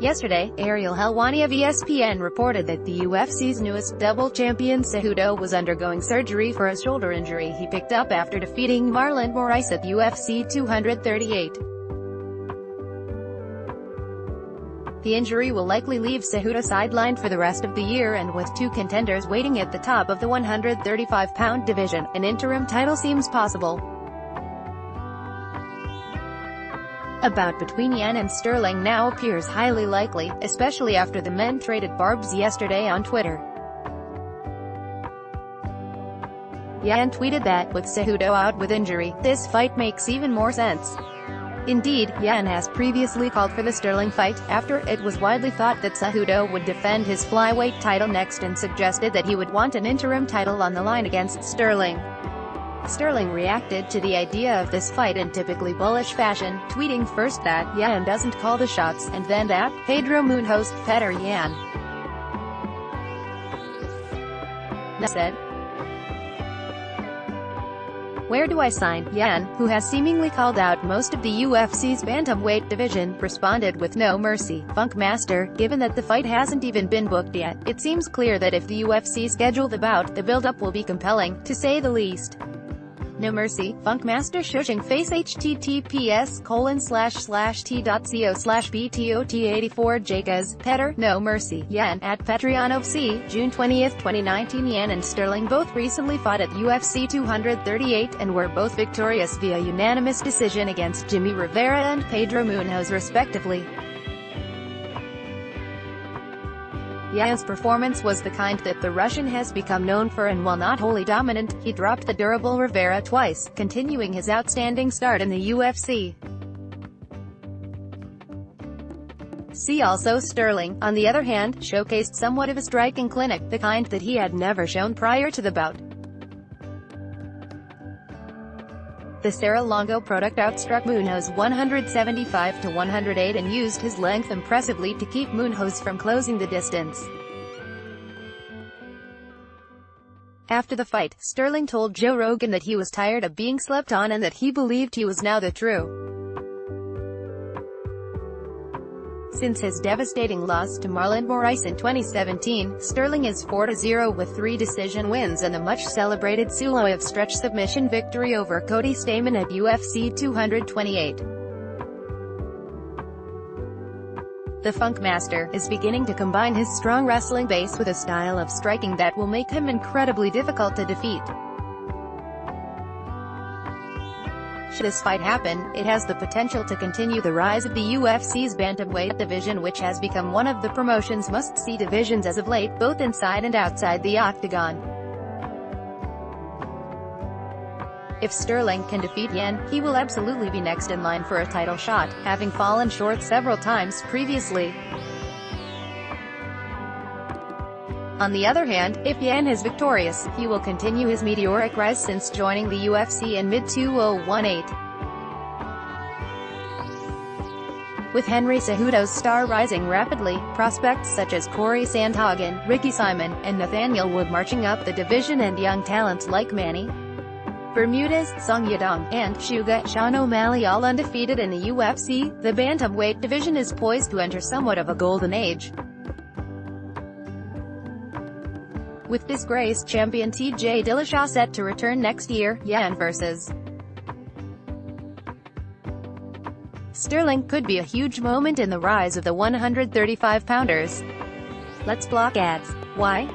Yesterday, Ariel Helwani of ESPN reported that the UFC's newest double champion Cejudo was undergoing surgery for a shoulder injury he picked up after defeating Marlon Moraes at UFC 238. The injury will likely leave Cejudo sidelined for the rest of the year, and with two contenders waiting at the top of the 135-pound division, an interim title seems possible. A bout between Yan and Sterling now appears highly likely, especially after the men traded barbs yesterday on Twitter. Yan tweeted that, with Cejudo out with injury, this fight makes even more sense. Indeed, Yan has previously called for the Sterling fight, after it was widely thought that Cejudo would defend his flyweight title next and suggested that he would want an interim title on the line against Sterling. Sterling reacted to the idea of this fight in typically bullish fashion, tweeting first that Yan doesn't call the shots, and then that Pedro host Petr Yan said, "Where do I sign?" Yan, who has seemingly called out most of the UFC's bantamweight division, responded with "No mercy, Funk Master. Given that the fight hasn't even been booked yet, it seems clear that if the UFC schedule the bout, the build-up will be compelling, to say the least. No mercy, Funk Master shushing face https://t.co/btot84 Jacas, Petr, no mercy, Yan, at Patreon June 20, 2019. Yan and Sterling both recently fought at UFC 238, and were both victorious via unanimous decision against Jimmy Rivera and Pedro Munoz respectively. Yan's performance was the kind that the Russian has become known for, and while not wholly dominant, he dropped the durable Rivera twice, continuing his outstanding start in the UFC. See also Sterling, on the other hand, showcased somewhat of a striking clinic, the kind that he had never shown prior to the bout. The Serra-Longo product outstruck Munoz 175-108 and used his length impressively to keep Munoz from closing the distance. After the fight, Sterling told Joe Rogan that he was tired of being slept on and that he believed he was now the true. Since his devastating loss to Marlon Moraes in 2017, Sterling is 4-0 with 3 decision wins and the much-celebrated Suloev stretch submission victory over Cody Stamann at UFC 228. The Funk Master is beginning to combine his strong wrestling base with a style of striking that will make him incredibly difficult to defeat. Should this fight happen, it has the potential to continue the rise of the UFC's bantamweight division, which has become one of the promotion's must-see divisions as of late, both inside and outside the octagon. If Sterling can defeat Yan, he will absolutely be next in line for a title shot, having fallen short several times previously. On the other hand, if Yan is victorious, he will continue his meteoric rise since joining the UFC in mid-2018. With Henry Cejudo's star rising rapidly, prospects such as Corey Sandhagen, Ricky Simon, and Nathaniel Wood marching up the division, and young talents like Manny Bermudez, Song Yadong, and Suga Sean O'Malley all undefeated in the UFC, the bantamweight division is poised to enter somewhat of a golden age. With disgraced champion TJ Dillashaw set to return next year, Yan vs. Sterling could be a huge moment in the rise of the 135-pounders. Let's block ads. Why?